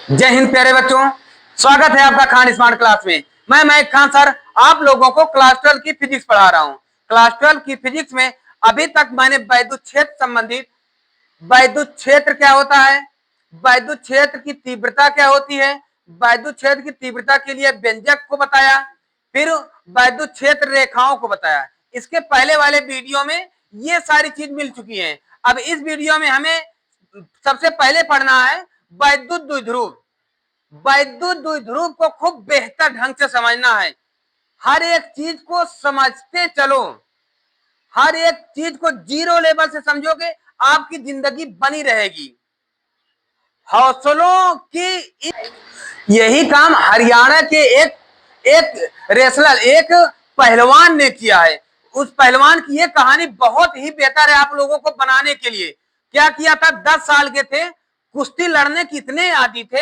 जय हिंद प्यारे बच्चों, स्वागत है आपका खान स्मार्ट क्लास में। मैं महक खान सर आप लोगों को क्लास 12 की फिजिक्स पढ़ा रहा हूँ। क्लास 12 की फिजिक्स में अभी तक मैंने वैद्युत क्षेत्र संबंधित, वैद्युत क्षेत्र क्या होता है, वैद्युत क्षेत्र की तीव्रता क्या होती है, वैद्युत क्षेत्र की तीव्रता के लिए व्यंजक को बताया, फिर वैद्युत क्षेत्र रेखाओं को बताया। इसके पहले वाले वीडियो में ये सारी चीज मिल चुकी है। अब इस वीडियो में हमें सबसे पहले पढ़ना है वैद्युत द्विध्रुव। वैद्युत द्विध्रुव को खूब बेहतर ढंग से समझना है। हर एक चीज को समझते चलो, हर एक चीज को जीरो लेवल से समझोगे, आपकी जिंदगी बनी रहेगी। हौसलों की यही काम हरियाणा के एक रेसलर, एक पहलवान ने किया है। उस पहलवान की ये कहानी बहुत ही बेहतर है आप लोगों को बनाने के लिए। क्या किया था, 10 साल के थे, कुश्ती लड़ने की इतने आदी थे।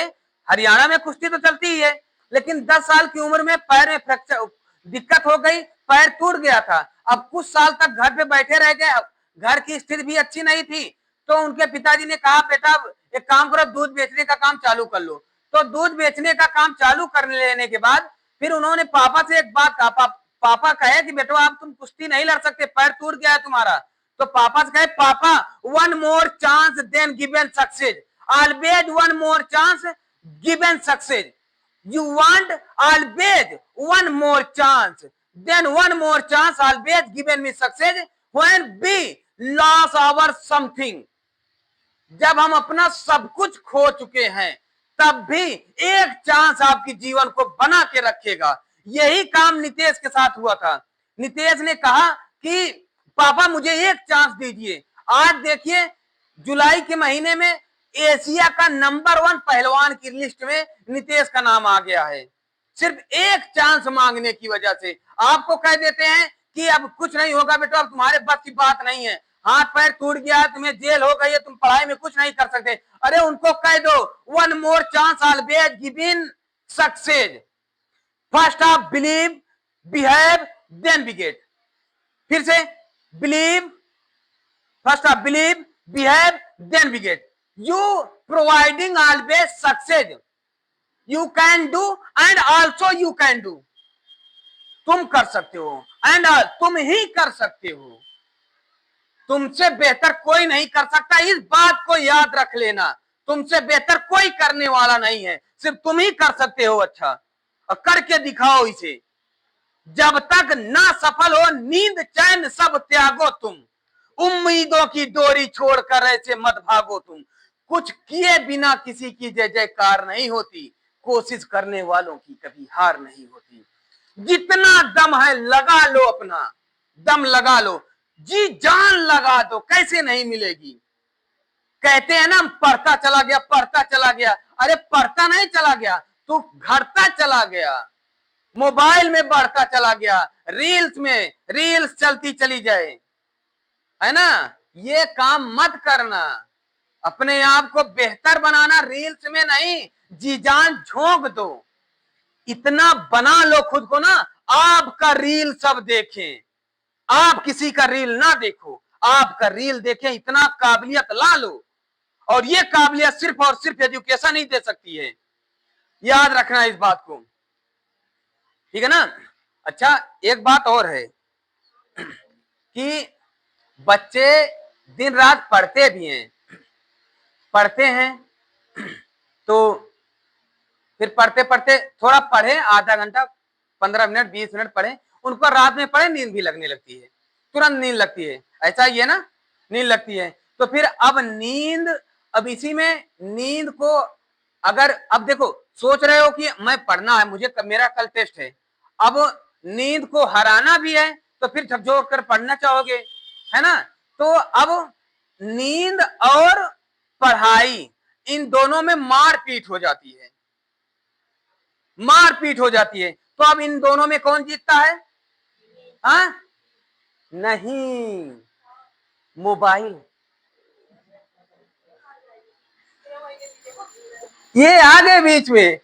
हरियाणा में कुश्ती तो चलती ही है, लेकिन 10 साल की उम्र में पैर में फ्रैक्चर दिक्कत हो गई, पैर टूट गया था। अब कुछ साल तक घर पे बैठे रह गए, घर की स्थिति भी अच्छी नहीं थी। तो उनके पिताजी ने कहा, बेटा एक काम करो, दूध बेचने का काम चालू कर लो। तो दूध बेचने का काम चालू कर लेने के बाद फिर उन्होंने पापा से एक बात कहा। पापा कहे कि बेटा आप तुम कुश्ती नहीं लड़ सकते, पैर टूट गया है तुम्हारा। तो पापा से कहे, पापा one more chance then given success, always one more chance given success. You want always one more chance, then one more chance always given me success when we lost our something। जब हम अपना सब कुछ खो चुके हैं तब भी एक चांस आपकी जीवन को बना के रखेगा। यही काम नितेश के साथ हुआ था। नितेश ने कहा कि पापा मुझे एक चांस दीजिए। आज देखिए जुलाई के महीने में एशिया का नंबर 1 पहलवान की लिस्ट में नितेश का नाम आ गया है, सिर्फ एक चांस मांगने की वजह से। आपको कह देते हैं कि अब कुछ नहीं होगा बेटा, अब तुम्हारे बस की बात नहीं है, हाथ पैर टूट गया, तुम्हें जेल हो गई है, तुम पढ़ाई में कुछ नहीं कर सकते। अरे उनको कह दो one more chance always given success, first of believe behave then we get. फिर से believe, first of believe behave then we get. You providing always success, you can do and also you can do। तुम कर सकते हो and तुम ही कर सकते हो, तुमसे बेहतर कोई नहीं कर सकता। इस बात को याद रख लेना, तुमसे बेहतर कोई करने वाला नहीं है, सिर्फ तुम ही कर सकते हो। अच्छा, और करके दिखाओ इसे। जब तक ना सफल हो नींद चैन सब त्यागो तुम, उम्मीदों की डोरी छोड़कर ऐसे मत भागो तुम। कुछ किए बिना किसी की जय जयकार नहीं होती, कोशिश करने वालों की कभी हार नहीं होती। जितना दम है लगा लो, अपना दम लगा लो, जी जान लगा दो, कैसे नहीं मिलेगी। कहते हैं ना पढ़ता चला गया, पढ़ता चला गया। अरे पढ़ता नहीं चला गया, तू घड़ता चला गया, मोबाइल में बढ़ता चला गया, रील्स में रील्स चलती चली जाए, है ना। ये काम मत करना, अपने आप को बेहतर बनाना रील्स में नहीं, जी जान झोंक दो। इतना बना लो खुद को ना, आपका रील सब देखें, आप किसी का रील ना देखो, आपका रील देखें। इतना काबिलियत ला लो, और ये काबिलियत सिर्फ और सिर्फ एजुकेशन ही दे सकती है। याद रखना इस बात को, ठीक है ना। अच्छा, एक बात और है कि बच्चे दिन रात पढ़ते भी हैं, पढ़ते हैं तो फिर पढ़ते पढ़ते थोड़ा पढ़े, आधा घंटा 15 मिनट 20 मिनट पढ़े, उनको रात में पढ़े नींद भी लगने लगती है, तुरंत नींद लगती है। ऐसा ही है ना, नींद लगती है। तो फिर अब नींद, अब इसी में नींद को अगर, अब देखो सोच रहे हो कि मैं पढ़ना है, मुझे मेरा कल टेस्ट है, अब नींद को हराना भी है तो फिर झकझोर कर पढ़ना चाहोगे, है ना। तो अब नींद और पढ़ाई, इन दोनों में मारपीट हो जाती है, मारपीट हो जाती है। तो अब इन दोनों में कौन जीतता है? हाँ नहीं, मोबाइल। ये आ गए बीच में,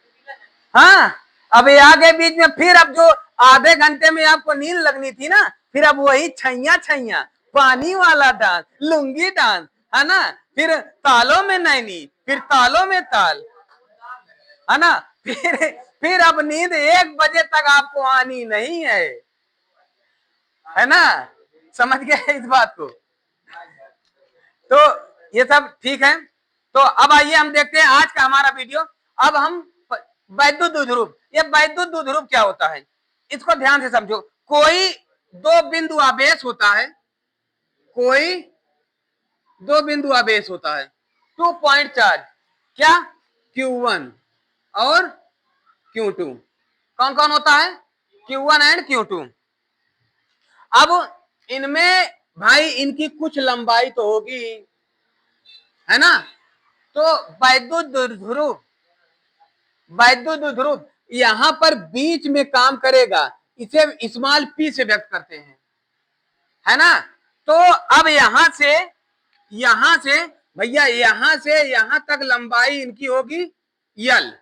हाँ अब ये आ गए बीच में। फिर अब जो आधे घंटे में आपको नींद लगनी थी ना, फिर अब वही छैया छैया, पानी वाला डांस, लुंगी डांस, है ना। फिर तालों में नैनी, फिर तालों में ताल, है ना। फिर अब नींद 1 बजे तक आपको आनी नहीं है ना। समझ गए इस बात को। तो ये सब ठीक है। तो अब आइए हम देखते हैं आज का हमारा वीडियो। अब हम वैद्युत द्विध्रुव, ये वैद्युत द्विध्रुव क्या होता है इसको ध्यान से समझो। कोई दो बिंदु आवेश होता है, कोई दो बिंदु आवेश होता है, 2 पॉइंट चार्ज, क्या Q1 और Q2। कौन कौन होता है? Q1 and Q2। अब इनमें भाई इनकी कुछ लंबाई तो होगी, है ना। तो वैद्युत द्विध्रुव, वैद्युत द्विध्रुव यहां पर बीच में काम करेगा, इसे स्मॉल p से व्यक्त करते हैं, है ना। तो अब यहां से भैया यहां से यहां तक लंबाई इनकी होगी यल,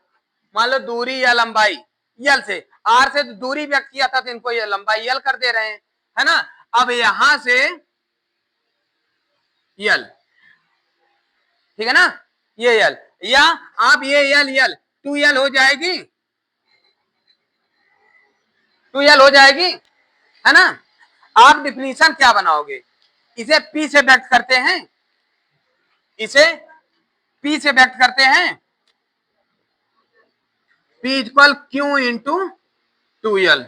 मान लो दूरी या लंबाई यल से, आर से तो दूरी व्यक्त किया था तो इनको ये लंबाई यल कर दे रहे हैं, है ना। अब यहां से यल, ठीक है ना, ये यल, या आप ये यल 2L हो जाएगी, 2L हो जाएगी, है ना। आप डिफिनीशन क्या बनाओगे? इसे P से व्यक्त करते हैं, इसे P से व्यक्त करते हैं, P equal Q into 2L।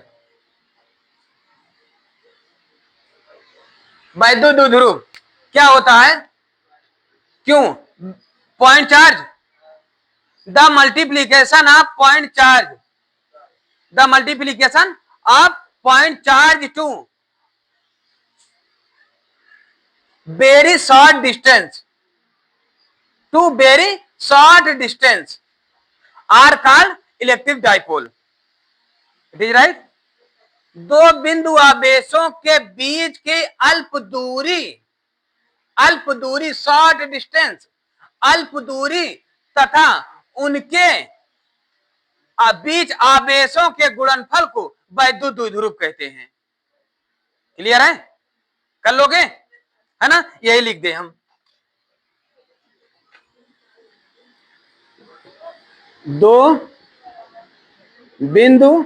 वैद्युत द्विध्रुव क्या होता है? क्यों? Point charge, the multiplication of point charge, the multiplication of point charge to very short distance, to very short distance are called electric dipole. It is right. दो बिंदु आवेशों के बीच की अल्प दूरी शॉर्ट डिस्टेंस, अल्प दूरी तथा उनके बीच आवेशों के गुणनफल को वैद्युत द्विध्रुव कहते हैं। क्लियर है? कर लोगे, है ना। यही लिख दे हम। दो बिंदु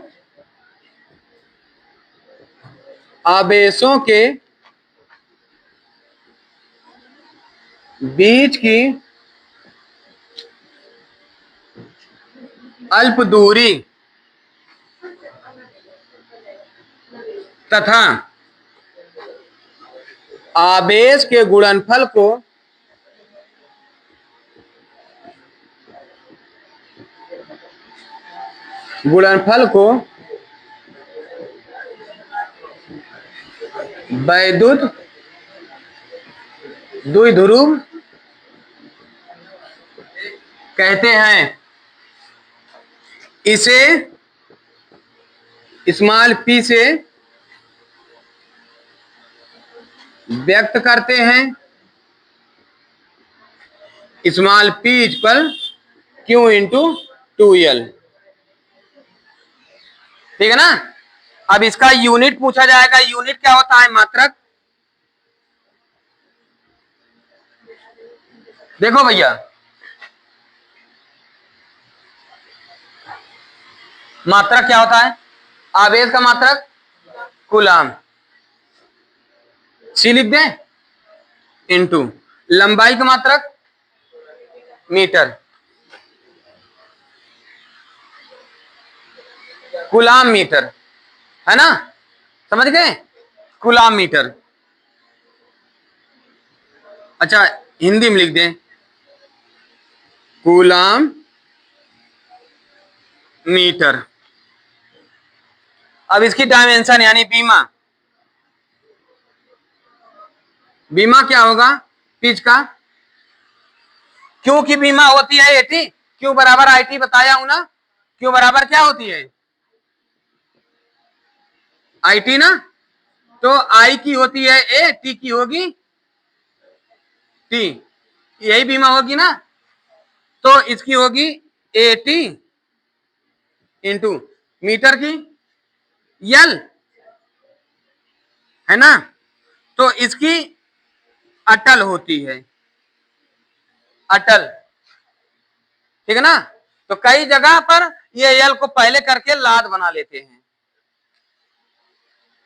आवेशों के बीच की अल्प दूरी तथा आवेश के गुणनफल को वैद्युत द्विध्रुव कहते हैं। इसे स्मॉल p से व्यक्त करते हैं, small p equal Q into 2L। ठीक है ना। अब इसका यूनिट पूछा जाएगा, यूनिट क्या होता है? मात्रक। देखो भैया, मात्रक क्या होता है? आवेश का मात्रक कूलाम, सी लिख दें, इंटू लंबाई का मात्रक मीटर, कूलाम मीटर, है ना। समझ गए? Coulomb metre. अच्छा हिंदी में लिख दें, कूलाम मीटर। अब इसकी डायमेंशन यानी बीमा, बीमा क्या होगा पिच का? क्यों की बीमा होती है 80, क्यों बराबर IT बताया हूं ना। क्यों बराबर क्या होती है? IT ना। तो I की होती है A, T की होगी T, यही बीमा होगी ना। तो इसकी होगी 80 इंटू मीटर की L, है ना। तो इसकी अटल होती है, अटल, ठीक है ना। तो कई जगह पर ये यल को पहले करके लाद बना लेते हैं,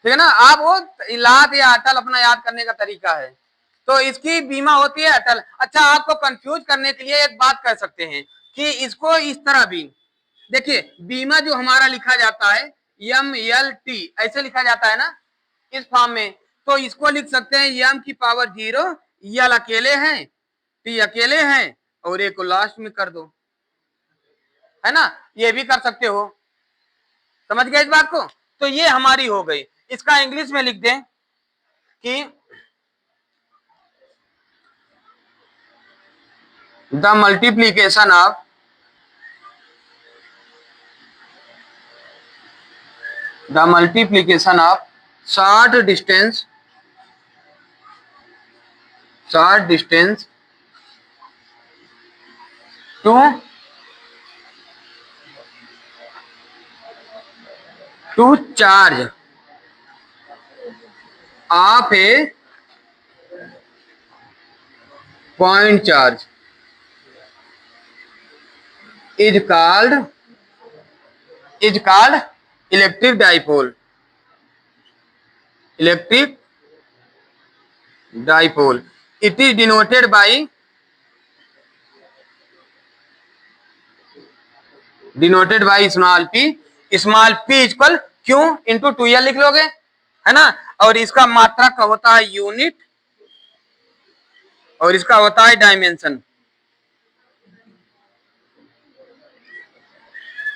ठीक है ना। आप वो लाद या अटल अपना याद करने का तरीका है। तो इसकी बीमा होती है अटल। अच्छा, आपको कंफ्यूज करने के लिए एक बात कह सकते हैं कि इसको इस तरह भी देखिए, बीमा जो हमारा लिखा जाता है MLT ऐसे लिखा जाता है ना इस फॉर्म में, तो इसको लिख सकते हैं M की पावर 0, यल अकेले हैं, T अकेले हैं, और एक को लास्ट में कर दो, है ना। ये भी कर सकते हो, समझ गए इस बात को। तो ये हमारी हो गई। इसका इंग्लिश में लिख दें कि the multiplication of short distance to charge of a point charge is called electric dipole. It is denoted by small p equal Q into 2L लिख लोगे, है ना। और इसका मात्रक का होता है यूनिट, और इसका होता है डायमेंशन।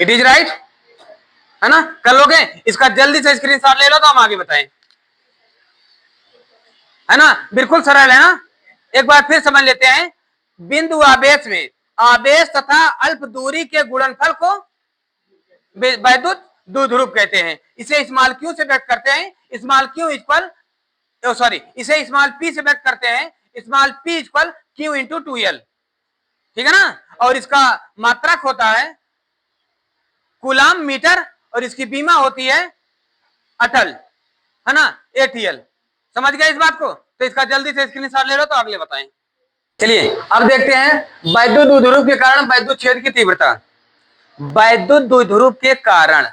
इट इज राइट, है ना। कर लोगे। इसका जल्दी से स्क्रीनशॉट ले लो तो हम आगे बताएं, है ना। बिल्कुल सरल है ना। एक बार फिर समझ लेते हैं। बिंदु आवेश में आवेश तथा अल्प दूरी के गुणनफल को वैद्युत द्विध्रुव कहते हैं। इसे स्मॉल क्यू से व्यक्त करते हैं। स्मॉल क्यू इक्वल इसे स्मॉल पी से व्यक्त करते हैं। Small P equal Q into 2L, ठीक है ना। और इसका मात्रक होता है कूलाम मीटर, और इसकी बीमा होती है अटल, है ना, ATL। समझ गए इस बात को। तो इसका जल्दी से स्क्रीनशॉट ले लो तो अगले बताएं। चलिए अब देखते हैं वैद्युत द्विध्रुव के कारण वैद्युत क्षेत्र की तीव्रता। वैद्युत द्विध्रुव के कारण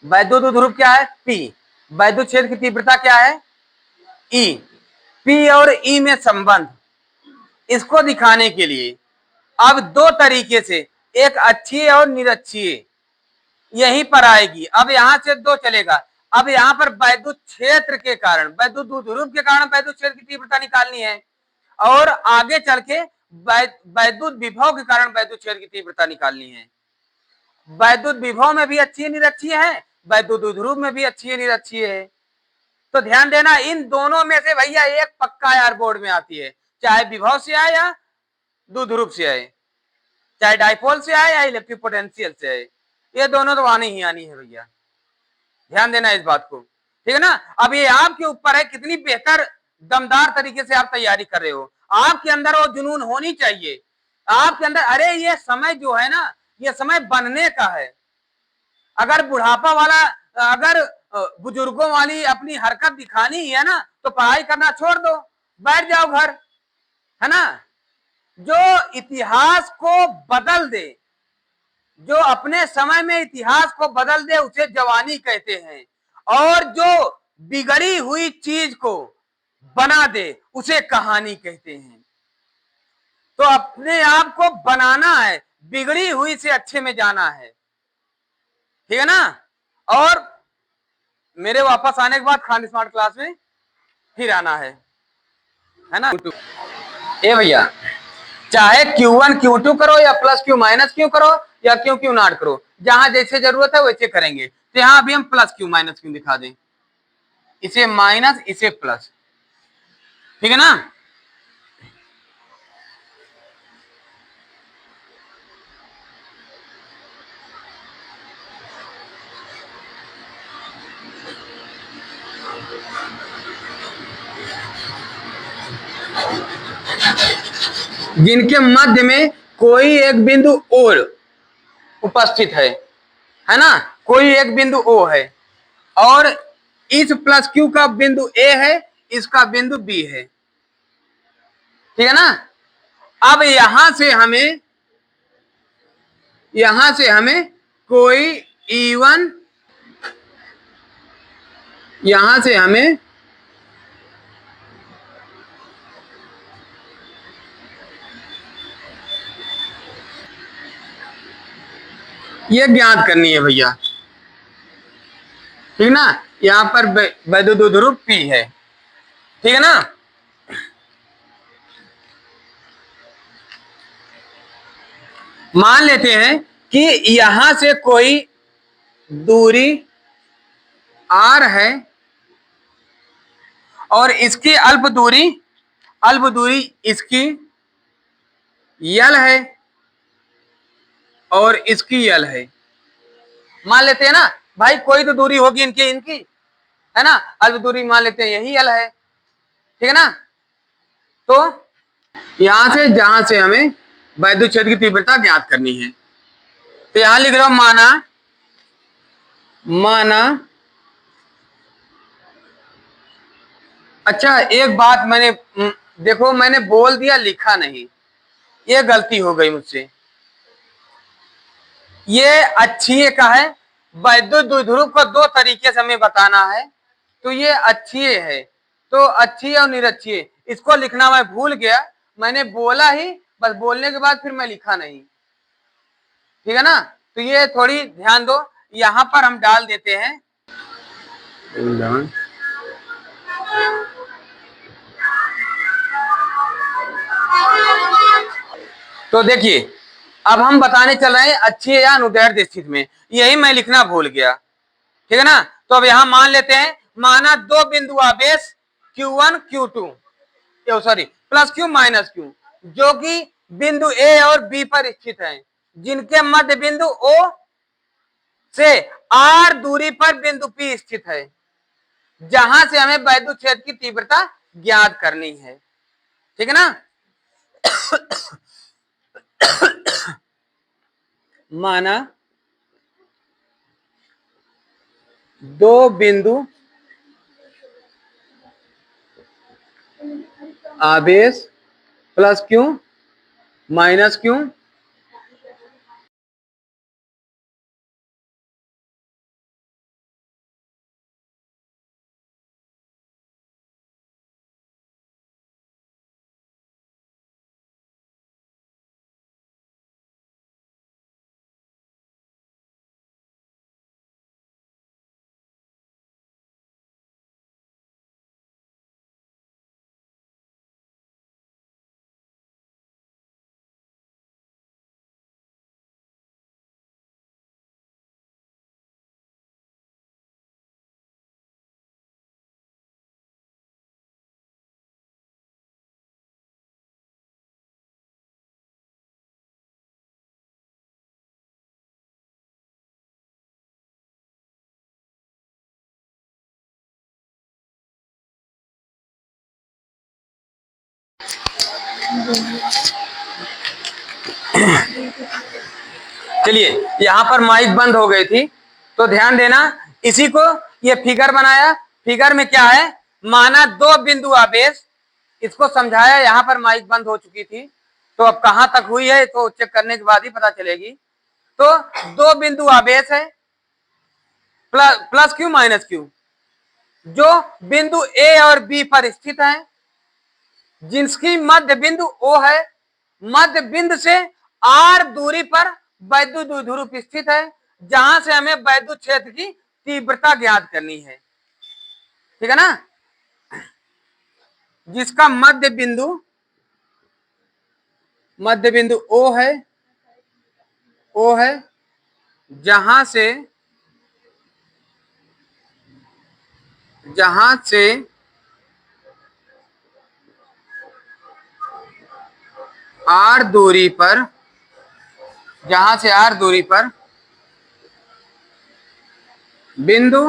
वैद्युत द्विध्रुव क्या है? P। वैद्युत क्षेत्र की तीव्रता क्या है? E। P और E में संबंध, इसको दिखाने के लिए अब दो तरीके से, एक अक्षीय और निरक्षीय, यहीं पर आएगी। अब यहां से दो चलेगा। अब यहां पर वैद्युत क्षेत्र के कारण, वैद्युत द्विध्रुव के कारण वैद्युत क्षेत्र की तीव्रता निकालनी है, और आगे चल के वैद्युत विभव के कारण वैद्युत क्षेत्र की तीव्रता निकालनी है। वैद्युत विभव में भी अक्षीय निरक्षीय है, वैद्युत द्विध्रुव में भी अक्षीय निरक्षीय है। तो ध्यान देना, इन दोनों में से भैया एक पक्का यार बोर्ड में आती है, चाहे विभव से आए या द्विध्रुव से आए, चाहे डाइपोल से आए या इलेक्ट्रिक पोटेंशियल से आए, ये दोनों तो आनी ही आनी है भैया। ध्यान देना इस बात को, ठीक है ना। अब ये आपके ऊपर है कितनी बेहतर दमदार तरीके से आप तैयारी कर रहे हो। आपके अंदर वो जुनून होनी चाहिए आपके अंदर, अरे ये समय जो है ना, ये समय बनने का है। अगर बुढ़ापा वाला, अगर बुजुर्गों वाली अपनी हरकत दिखानी ही है ना, तो पढ़ाई करना छोड़ दो, बैठ जाओ घर, है ना। जो इतिहास को बदल दे, जो अपने समय में इतिहास को बदल दे, उसे जवानी कहते हैं। और जो बिगड़ी हुई चीज को बना दे, उसे कहानी कहते हैं। तो अपने आप को बनाना है, बिगड़ी हुई से अच्छे में जाना है, ठीक है ना। और मेरे वापस आने के बाद खान स्मार्ट क्लास में फिर आना है ना। ए भैया, चाहे Q1 Q2 करो या प्लस Q माइनस Q करो या Q नॉट करो, जहां जैसे जरूरत है वैसे करेंगे। तो यहां अभी हम प्लस Q माइनस Q दिखा दें, इसे माइनस इसे प्लस, ठीक है ना। जिनके मध्य में कोई एक बिंदु और उपस्थित है ना, कोई एक बिंदु O है, और इस प्लस Q का बिंदु A है, इसका बिंदु B है, ठीक है ना। अब यहां से हमें यहां से हमें कोई E1, यहां से हमें ये ज्ञात करनी है भैया, ठीक ना। यहां पर वैद्युत द्विध्रुव P है, ठीक है ना। मान लेते हैं कि यहां से कोई दूरी R है और इसकी अल्प दूरी इसकी L है और इसकी L है। मान लेते हैं ना भाई, कोई तो दूरी होगी इनकी इनकी, है ना। अल्प दूरी मान लेते हैं यही L है, ठीक है ना। तो यहां से जहां से हमें वैद्युत क्षेत्र की तीव्रता ज्ञात करनी है, तो यहां लिख रहा हूं माना। अच्छा, एक बात मैंने देखो, मैंने बोल दिया लिखा नहीं, ये गलती हो गई मुझसे। ये अच्छी का है, वैद्युत द्विध्रुव को दो तरीके से हमें बताना है, तो ये अच्छी है, तो अच्छी और निरक्षीय, इसको लिखना मैं भूल गया। मैंने बोला ही, बस बोलने के बाद फिर मैं लिखा नहीं, ठीक है ना। तो ये थोड़ी ध्यान दो, यहां पर हम डाल देते हैं। तो देखिए, अब हम बताने चल रहे हैं अच्छी या अनुदैर्ध्य स्थिति में, यही मैं लिखना भूल गया, ठीक है ना। तो अब यहां मान लेते हैं, माना दो बिंदु आवेश Q1 Q2 sorry plus Q minus Q, जो कि बिंदु A और B पर स्थित हैं, जिनके मध्य बिंदु O से R दूरी पर बिंदु P स्थित है, जहां से हमें वैद्युत क्षेत्र की तीव्रता ज्ञात करनी है, ठीक है ना। माना दो बिंदु आवेश प्लस Q माइनस Q, चलिए यहां पर माइक बंद हो गई थी, तो ध्यान देना। इसी को ये फिगर बनाया, फिगर में क्या है, माना दो बिंदु आवेश, इसको समझाया, यहां पर माइक बंद हो चुकी थी, तो अब कहां तक हुई है तो चेक करने के बाद ही पता चलेगी। तो दो बिंदु आवेश है प्लस Q माइनस Q, जो बिंदु A और B पर स्थित है, जिसकी मध्य बिंदु O है, मध्य बिंदु से R दूरी पर वैद्युत द्विध्रुव स्थित है, जहां से हमें वैद्युत क्षेत्र की तीव्रता ज्ञात करनी है, ठीक है ना। जिसका मध्य बिंदु O है, जहां से R दूरी पर, बिंदु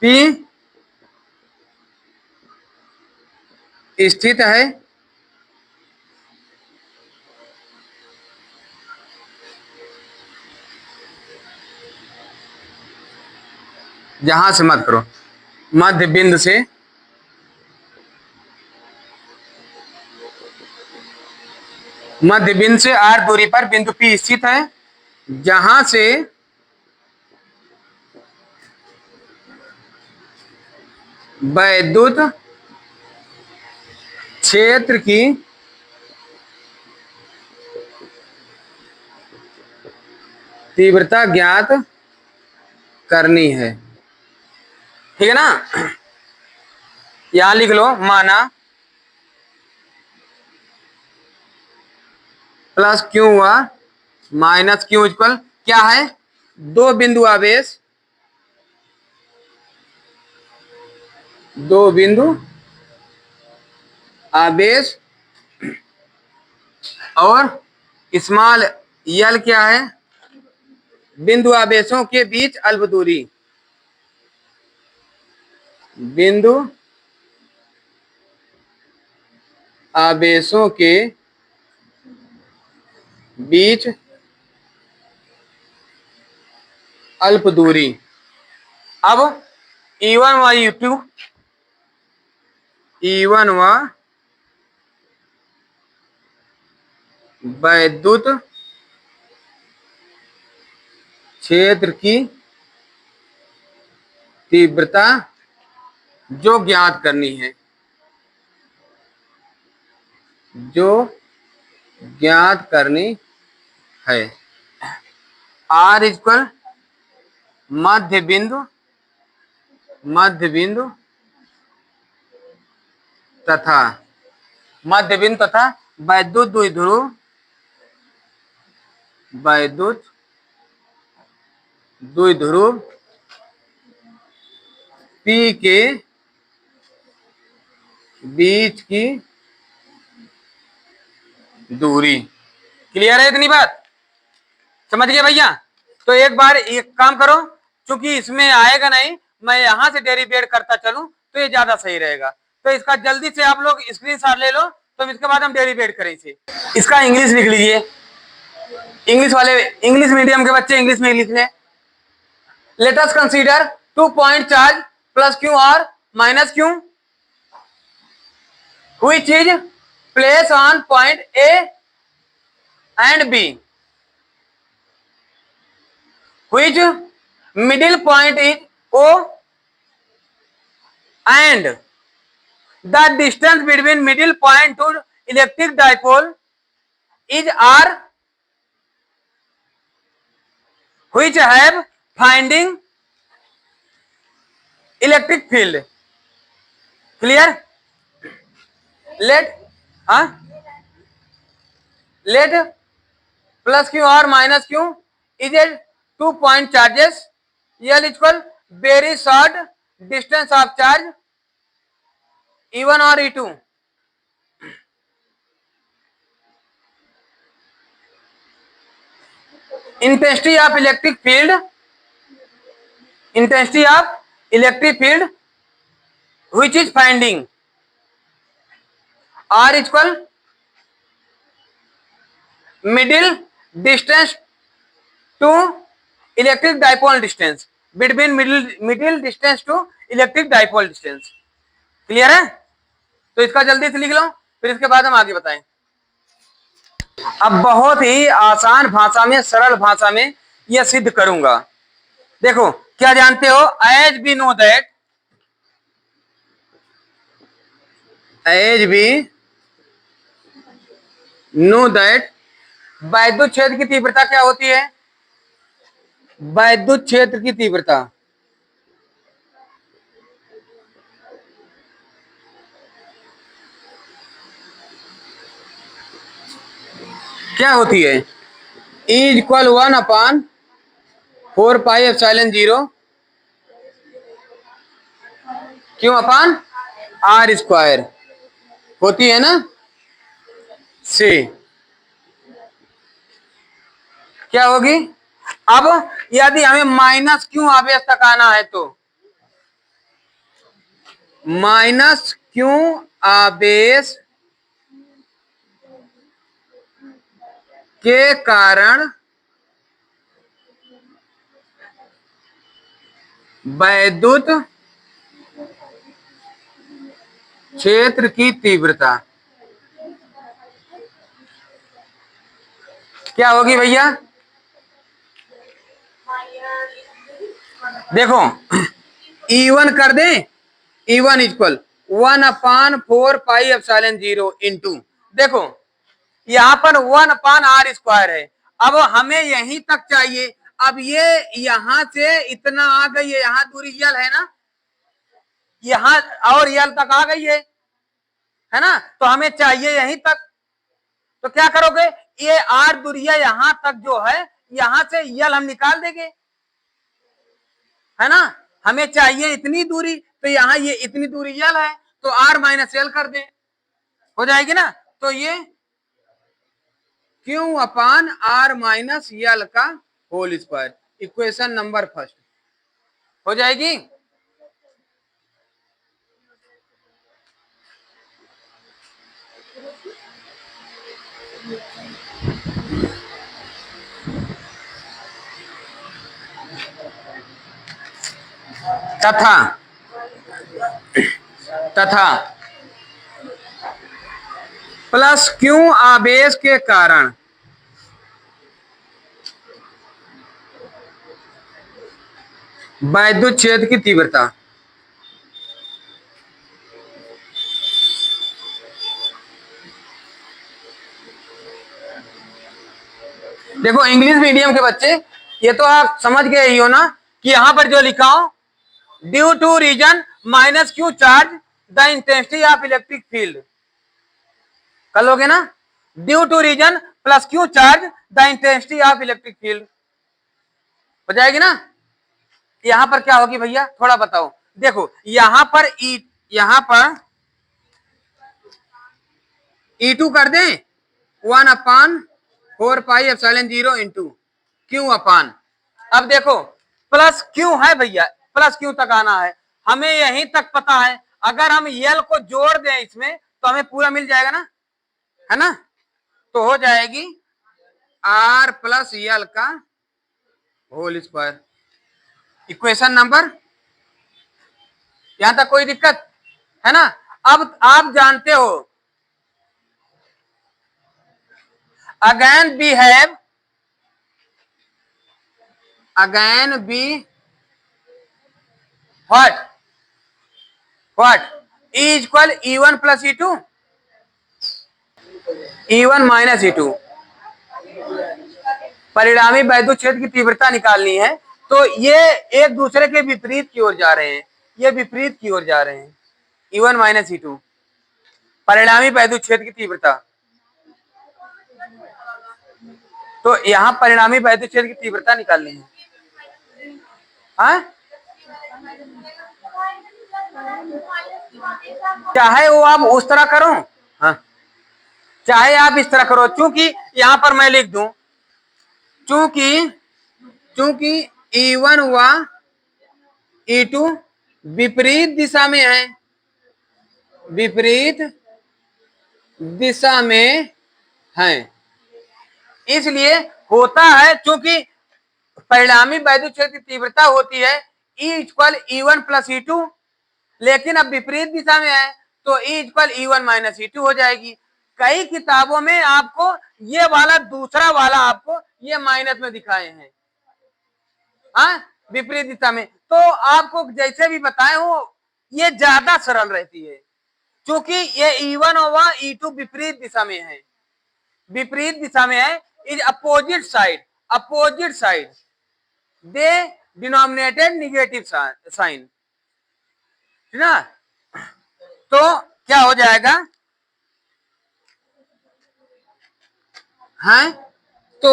P स्थित है, जहां से मत करो, मध्य बिंदु से मध्य बिंदु से r दूरी पर बिंदु P स्थित है, जहां से वैद्युत क्षेत्र की तीव्रता ज्ञात करनी है। ठीक है ना। यहां लिख लो, माना प्लस क्यू हुआ माइनस क्यू इक्वल क्या है, दो बिंदु आवेश, दो बिंदु आवेश और स्मॉल यल क्या है, बिंदु आवेशों के बीच अल्प दूरी, बिंदु आवेशों के बीच अल्प दूरी। अब E1 व E2, E1 व वैद्युत क्षेत्र की तीव्रता जो ज्ञात करनी है, जो ज्ञात करनी है। R इक्वल मध्य बिंदु तथा वैद्युत द्विध्रुव, P के बीच की दूरी। क्लियर है इतनी बात, समझ गए भैया। तो एक बार एक काम करो, चूंकि इसमें आएगा नहीं, मैं यहां से डेरिवेट करता चलूं तो ये ज्यादा सही रहेगा। तो इसका जल्दी से आप लोग स्क्रीनशॉट ले लो, तो इसके बाद हम डेरिवेट करें इसे। इसका इंग्लिश लिख लीजिए, इंग्लिश वाले, इंग्लिश मीडियम के बच्चे इंग्लिश में लिख लें। Let us consider 2 point charge plus Q और minus Q, which is place on point A and B, which middle point is O and the distance between middle point to electric dipole is R, which have finding electric field. Clear? Let plus Q or minus Q is a 2 point charges, L equal very short distance of charge E1 or E2, intensity of electric field which is finding, R equal middle distance to electric dipole distance, between middle distance to electric dipole distance. Clear है। तो इसका जल्दी से लिख लो, फिर इसके बाद हम आगे बताएं। अब बहुत ही आसान भाषा में, सरल भाषा में यह सिद्ध करूंगा। देखो, क्या जानते हो, एज वी नो दैट वैद्युत क्षेत्र की तीव्रता क्या होती है, वैद्युत क्षेत्र की तीव्रता क्या होती है, E इक्वल 1/4πε0 क्यों अपान R स्क्वायर होती है ना, से क्या होगी। अब यदि हमें माइनस क्यों आवेश तक आना है, तो माइनस क्यों आवेश के कारण वैद्युत क्षेत्र की तीव्रता क्या होगी भैया? देखो E1 कर दें, E1 इक्वल 1/4πε0 इंटू, देखो यहाँ पर 1/r² है। अब हमें यहीं तक चाहिए। अब ये यहां से इतना आ गई है, यहाँ दूरी यल है ना, यहाँ और यल तक आ गई है ना, तो हमें चाहिए यहीं तक। तो क्या करोगे, ये आर दूरिया यहां तक जो है, यहां से यल हम निकाल देंगे, है ना। हमें चाहिए इतनी दूरी, तो यहाँ ये इतनी दूरी यल है, तो आर माइनस यल कर दें, हो जाएगी ना। तो ये Q/r माइनस यल का whole square, equation number first हो जाएगी। तथा प्लस क्यू आवेश के कारण वैद्युत क्षेत्र की तीव्रता, देखो इंग्लिश मीडियम के बच्चे ये तो आप समझ गए ही हो ना, कि यहां पर जो लिखा हो, due to region minus Q charge the intensity of electric field, कर लोगे ना। Due to region plus Q charge the intensity of electric field, हो जाएगी ना। यहां पर क्या होगी भैया, थोड़ा बताओ। देखो यहां पर E2 कर दें 1/4πε0 इंटू Q/, अब देखो प्लस क्यू है भैया, प्लस क्यू तक आना है, हमें यहीं तक पता है। अगर हम यल को जोड़ दें इसमें तो हमें पूरा मिल जाएगा ना, है ना। तो हो जाएगी R प्लस यल का होल स्क्वायर, इक्वेशन नंबर, यहां तक कोई दिक्कत है ना। अब आप जानते हो, again be what E equal E1 plus E2, E1 minus E2, परिणामी वैद्युत क्षेत्र की तीव्रता निकालनी है। तो ये एक दूसरे के विपरीत की ओर जा रहे हैं, ये विपरीत की ओर जा रहे हैं, E1 माइनस E2, परिणामी वैद्युत क्षेत्र की तीव्रता। तो यहां परिणामी वैद्युत क्षेत्र की तीव्रता निकालनी है, हाँ? चाहे वो आप उस तरह करो, हाँ, चाहे आप इस तरह करो, चूंकि यहां पर मैं लिख दूं, चूंकि E1 व E2 विपरीत दिशा में है, विपरीत दिशा में है, इसलिए होता है, चूंकि परिणामी वैद्युत क्षेत्र की तीव्रता होती है E equal E1 plus E2, लेकिन अब विपरीत दिशा में है तो E equal E1 minus E2 हो जाएगी। कई किताबों में आपको ये वाला दूसरा वाला आपको ये माइनस में दिखाए हैं, हाँ, विपरीत दिशा में। तो आपको जैसे भी बताए हो, ये ज्यादा सरल रहती है, क्योंकि ये E1 और E2 विपरीत दिशा में है, विपरीत दिशा में है, is opposite side they denominated negative sign, ठीक ना। तो क्या हो जाएगा, है तो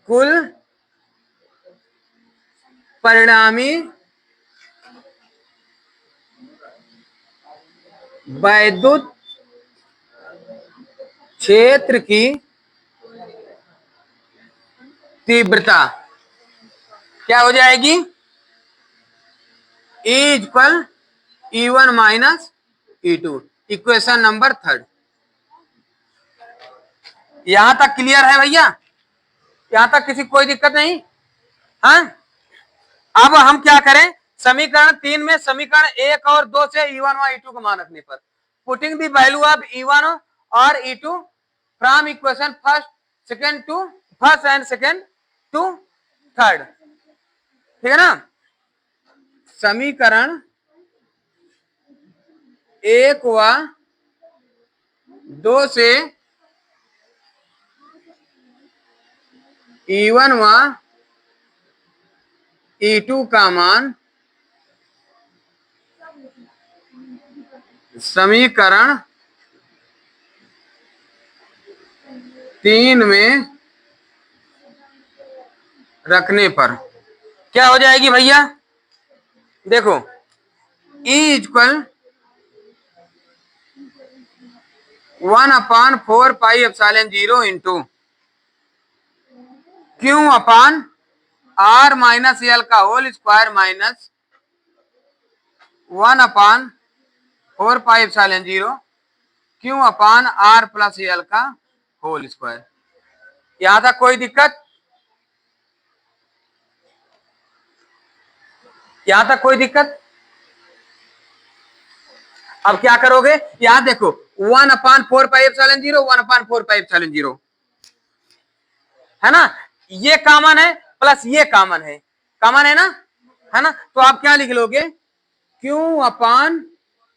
कुल परिणामी वैद्युत क्षेत्र की तीव्रता क्या हो जाएगी, E equal E1 minus E2, equation number third. यहां तक क्लियर है भैया, यहां तक किसी कोई दिक्कत नहीं, हाँ। अब हम क्या करें, समीकरण 3 में समीकरण 1 और 2 से E1 और E2 को मान रखने पर, putting the value of E1 और E2 from equation first and second to third, ठीक है ना। समीकरण 1 व 2 से E1 व E2 का मान समीकरण 3 में रखने पर क्या हो जाएगी भैया? देखो E इक्वल 1/4πε0 इंटू Q अपान R माइनस एल का होल स्क्वायर माइनस 1/4πε0 Q अपान R प्लस एल का होल स्क्वायर। यहां तक कोई दिक्कत? यहां तक कोई दिक्कत? अब क्या करोगे? यहां देखो 1/4πε0 1/4πε0 है ना, ये कॉमन है प्लस ये कॉमन है ना, है ना। तो आप क्या लिख लोगे? Q अपान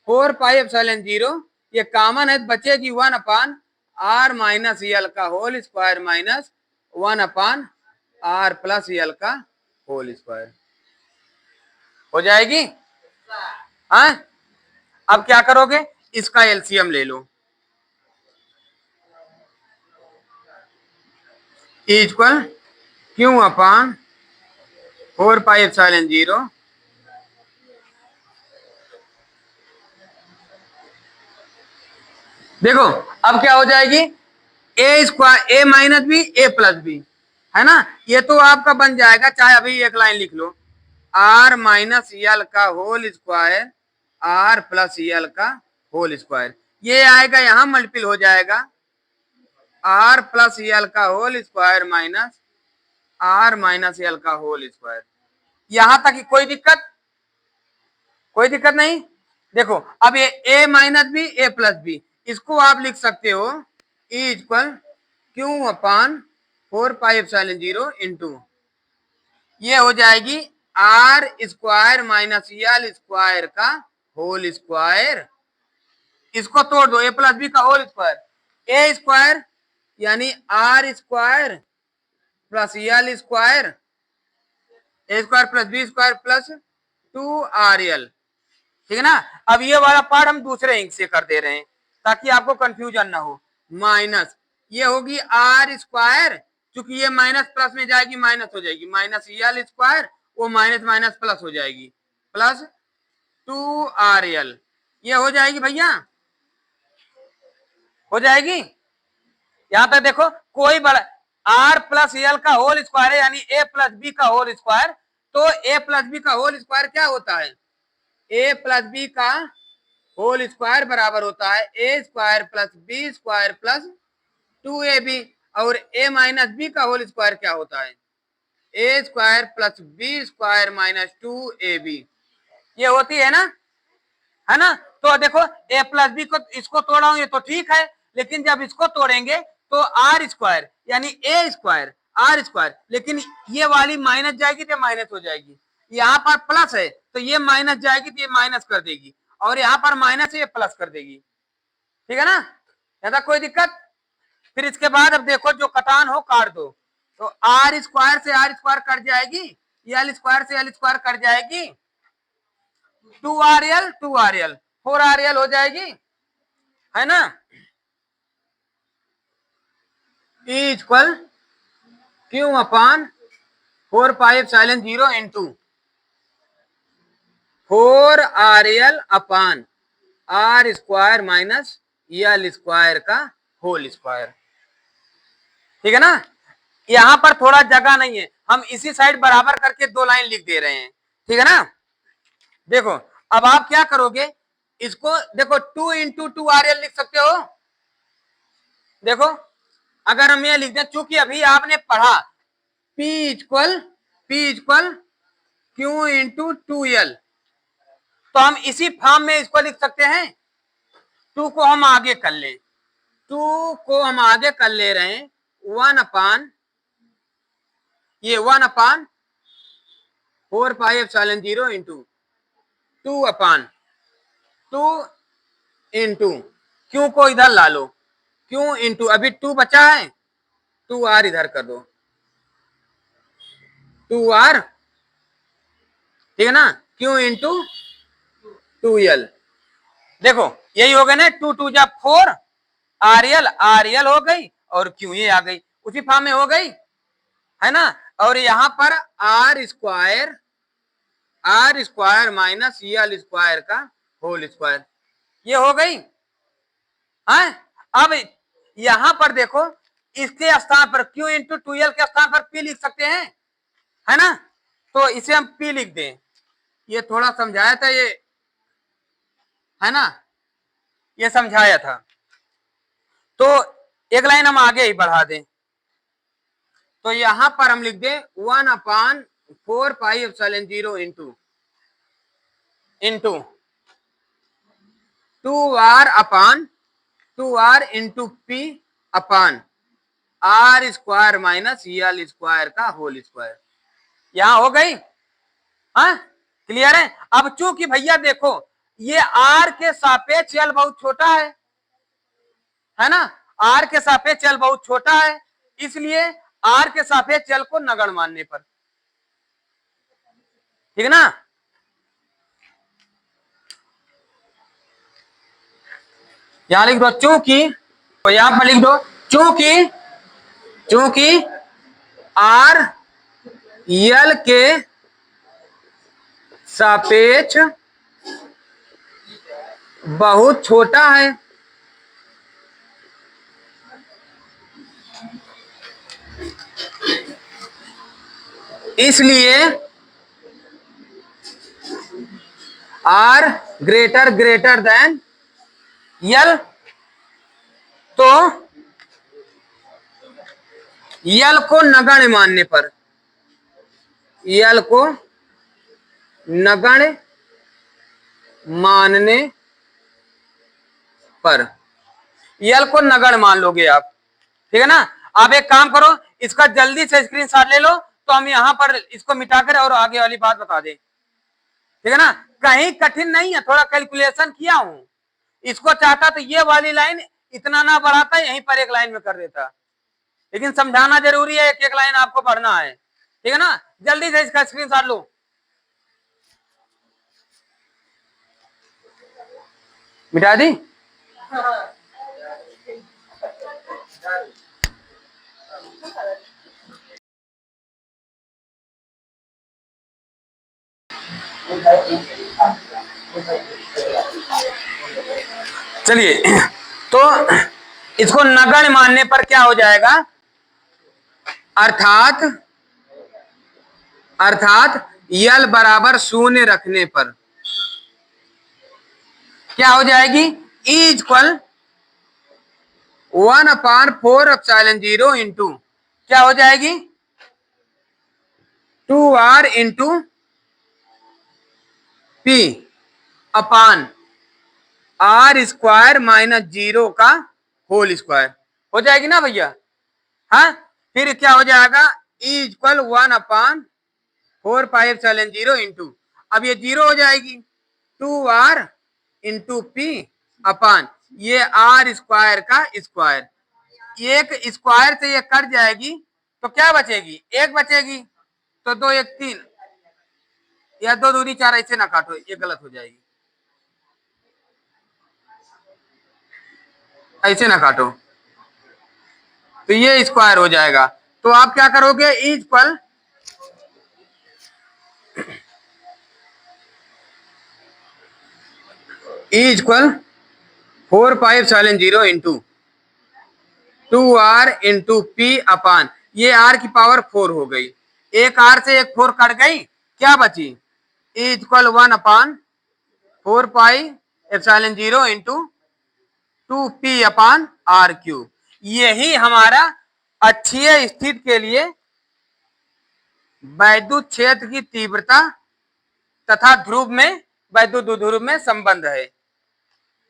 4πε0 ये कॉमन है, बचेगी 1/R माइनस एल का whole square minus 1/R plus L का होल स्क्वायर हो जाएगी। हाँ, अब क्या करोगे? इसका एलसीएम ले लो। इक्वल Q अपान 4πε0 देखो अब क्या हो जाएगी? ए square A minus B A plus B, है ना। ये तो आपका बन जाएगा, चाहे अभी एक लाइन लिख लो, आर माइनस एल का whole square R plus L का होल स्क्वायर। ये आएगा यहां मल्टीपल हो जाएगा, आर प्लस एल का whole square minus R minus L का होल स्क्वायर। यहां तक कोई दिक्कत? कोई दिक्कत नहीं। देखो अब ये A minus B A plus B, इसको आप लिख सकते हो E equal Q upon 4πε0 into ये हो जाएगी R square minus L square का होल स्क्वायर। इसको तोड़ दो, ए प्लस बी का होल स्क्वायर, ए स्क्वायर यानी R square plus L square, A square plus B square plus 2RL, ठीक है ना। अब ये वाला पार्ट हम दूसरे इंक से कर दे रहे हैं ताकि आपको कंफ्यूजन ना हो। माइनस ये होगी आर स्क्वायर, चूंकि ये माइनस प्लस में जाएगी माइनस हो जाएगी, माइनस एल स्क्वायर, वो माइनस माइनस प्लस हो जाएगी, प्लस 2RL। ये हो जाएगी भैया, हो जाएगी। यहां तक देखो कोई बड़ा आर प्लस एल का होल स्क्वायर है यानी ए प्लस बी का होल स्क्वायर। तो ए प्लस बी का होल स्क्वायर क्या होता है? ए प्लस बी का होल स्क्वायर बराबर होता है A square plus B square plus 2ab। और ए माइनस बी का होल स्क्वायर क्या होता है? A square plus B square minus 2ab। ये होती है ना। तो देखो ए प्लस बी को इसको तोड़ा हूं, ये तो ठीक है, लेकिन जब इसको तोड़ेंगे तो आर स्क्वायर यानी ए स्क्वायर आर स्क्वायर, लेकिन ये वाली माइनस जाएगी तो माइनस हो जाएगी। यहाँ पर प्लस है तो ये माइनस जाएगी तो ये माइनस कर देगी, और यहाँ पर माइनस है ये प्लस कर देगी, ठीक है ना। ऐसा कोई दिक्कत? फिर इसके बाद अब देखो जो कटान हो काट दो, तो आर स्क्वायर से आर स्क्वायर कट जाएगी, एल स्क्वायर से एल स्क्वायर कट जाएगी, 2RL 4RL हो जाएगी, है ना। Equal Q upon 4πε0 into 4RL upon R square minus L square का होल स्क्वायर, ठीक है ना। यहां पर थोड़ा जगह नहीं है, हम इसी साइड बराबर करके दो लाइन लिख दे रहे हैं, ठीक है ना। देखो अब आप क्या करोगे? इसको देखो 2 इंटू 2RL लिख सकते हो। देखो अगर हम ये लिख दें, चूंकि अभी आपने पढ़ा P equal Q into 2L, तो हम इसी फॉर्म में इसको लिख सकते हैं। 2 को हम आगे कर लें, टू को हम आगे कर ले रहे हैं 1/, ये 1/4πε0 इंटू 2/2 इंटू क्यू को इधर ला लो, क्यू इंटू अभी 2 बचा है, 2r इधर कर दो, 2r, ठीक है ना, क्यू इंटू 2l। देखो यही हो गया ना, 2 2 जा 4, RL हो गई और क्यू ये आ गई, उसी फॉर्म में हो गई, है ना। और यहां पर R square minus L square का होल स्क्वायर, ये हो गई है। अब यहां पर देखो, इसके स्थान पर क्यू इंटू 2l के स्थान पर पी लिख सकते हैं, है ना। तो इसे हम पी लिख दें, ये थोड़ा समझाया था ये, है ना, ये समझाया था। तो एक लाइन हम आगे ही बढ़ा दें, तो यहां पर हम लिख दें 1/4πε0 into 2r into P upon R square minus L square का होल स्क्वायर, यहां हो गई, हाँ क्लियर है। अब चूंकि भैया देखो ये आर के सापेक्ष यल बहुत छोटा है ना, आर के सापेक्ष यल बहुत छोटा है, इसलिए आर के सापेक्ष यल को नगण्य मानने पर, ठीक है ना। यहां लिख दो चूंकि, तो यहां पर लिख दो चूंकि आर यल के सापेक्ष बहुत छोटा है, इसलिए आर ग्रेटर देन यल, तो यल को नगण्य मानने पर, यल को नगण्य मानने पर, यल को नगण्य मान लोगे आप, ठीक है ना। आप एक काम करो, इसका जल्दी से स्क्रीनशॉट ले लो, तो हम यहां पर इसको मिटाकर और आगे वाली बात बता दें, ठीक है ना। कहीं कठिन नहीं है, थोड़ा कैलकुलेशन किया हूं, इसको चाहता तो ये वाली लाइन इतना ना बढ़ाता, यहीं पर एक लाइन में कर देता, लेकिन समझाना जरूरी है, एक एक लाइन आपको पढ़ना है, ठीक है ना। जल्दी से इसका स्क्रीनशॉट लो। मिटा दी, चलिए, तो इसको नगण्य मानने पर क्या हो जाएगा, अर्थात यल बराबर 0 रखने पर क्या हो जाएगी, ई इक्वल 1/4ε0 इंटू क्या हो जाएगी 2r into P upon R square minus 0 का होल स्क्वायर हो जाएगी ना भैया। हाँ, फिर क्या हो जाएगा, ई इक्वल 1/4πε0 इंटू, अब ये 0 हो जाएगी, 2r इंटू पी अपान ये आर स्क्वायर का स्क्वायर, एक स्क्वायर से ये कट जाएगी तो क्या बचेगी, एक बचेगी, तो 2 1 3 या 2 दूनी 4, ऐसे ना काटो, ये गलत हो जाएगी, ऐसे ना काटो, तो ये स्क्वायर हो जाएगा। तो आप क्या करोगे, equal 4πε0 into 2r into P upon ये r की पावर 4 हो गई, एक r से एक 4 कट गई, क्या बची, इक्वल 1/4πε0 इंटू 2p अपान r क्यूब। यही हमारा अक्षीय स्थिति के लिए वैद्युत क्षेत्र की तीव्रता तथा ध्रुव में वैद्युत ध्रुव में संबंध है,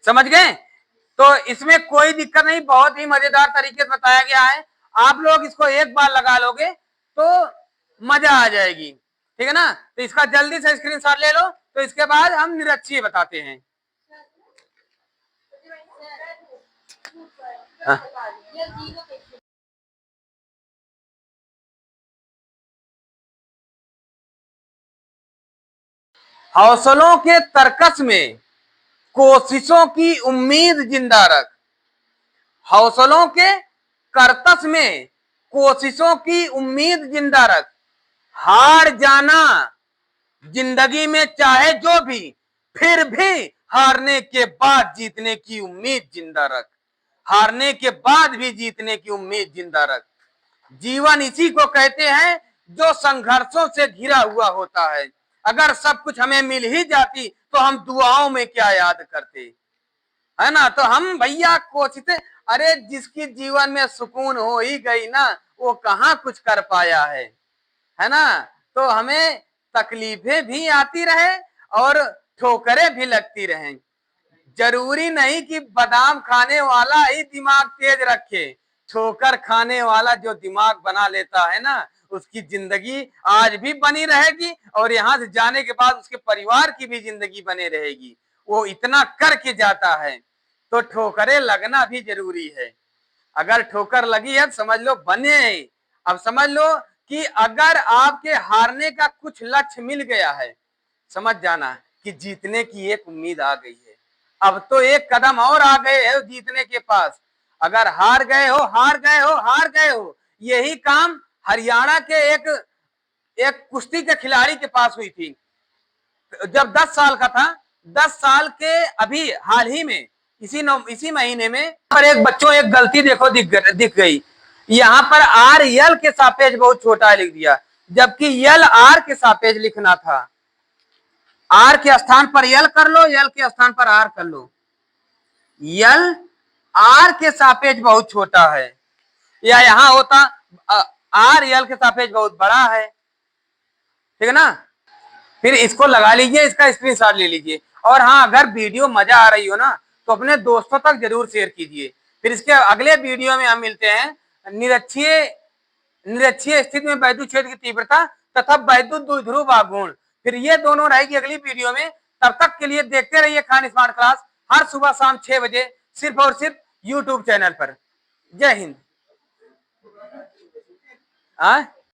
समझ गए। तो इसमें कोई दिक्कत नहीं, बहुत ही मजेदार तरीके से बताया गया है। आप लोग इसको एक बार लगा लोगे तो मजा आ जाएगी, ठीक है ना। तो इसका जल्दी से स्क्रीनशॉट ले लो, तो इसके बाद हम निरक्षीय बताते हैं। हौसलों के तरकस में कोशिशों की उम्मीद जिंदा रख। हौसलों के करतस में कोशिशों की उम्मीद जिंदा रख। हार जाना जिंदगी में चाहे जो भी, फिर भी हारने के बाद जीतने की उम्मीद जिंदा रख। हारने के बाद भी जीतने की उम्मीद जिंदा रख। जीवन इसी को कहते हैं जो संघर्षों से घिरा हुआ होता है। अगर सब कुछ हमें मिल ही जाती तो हम दुआओं में क्या याद करते, है ना। तो हम भैया कोशिशें, अरे जिसकी जीवन में सुकून हो ही गई ना, वो कहाँ कुछ कर पाया है ना। तो हमें तकलीफें भी आती रहे और ठोकरें भी लगती रहें। जरूरी नहीं कि बादाम खाने वाला ही दिमाग तेज रखे, ठोकर खाने वाला जो दिमाग बना लेता है ना, उसकी जिंदगी आज भी बनी रहेगी और यहाँ से जाने के बाद उसके परिवार की भी जिंदगी बनी रहेगी। वो इतना करके जाता है, तो ठोकरें लगना भी जरूरी है। अगर ठोकर लगी है समझ लो बने। अब समझ लो कि अगर आपके हारने का कुछ लक्ष्य मिल गया है, समझ जाना कि जीतने की एक उम्मीद आ गई है। अब तो एक कदम और आ गए हो जीतने के पास। अगर हार गए हो, हार गए हो, हार गए हो। यही काम हरियाणा के एक कुश्ती के खिलाड़ी के पास हुई थी। जब 10 साल का था, 10 साल के अभी हाल ही में इसी महीने में पर एक बच्चों एक गलती देखो दिख गई। यहाँ पर आर यल के सापेक्ष बहुत छोटा लिख दिया, जबकि यल आर के सापेक्ष लिखना था। आर के स्थान पर यल कर लो, यल के स्थान पर आर कर लो। यल आर के सापेक्ष बहुत छोटा है, या यहां होता आर यल के सापेक्ष बहुत बड़ा है, ठीक है ना। फिर इसको लगा लीजिए, इसका स्क्रीनशॉट ले लीजिए। और हाँ, अगर वीडियो मजा आ रही हो ना तो अपने दोस्तों तक जरूर शेयर कीजिए। फिर इसके अगले वीडियो में हम मिलते हैं निरक्षीय स्थिति में वैद्युत क्षेत्र की तीव्रता तथा वैद्युत द्विध्रुव आघूर्ण। फिर ये दोनों रहेगी अगली वीडियो में। तब तक के लिए देखते रहिए खान स्मार्ट क्लास, हर सुबह शाम 6 बजे सिर्फ और सिर्फ यूट्यूब चैनल पर। जय हिंद।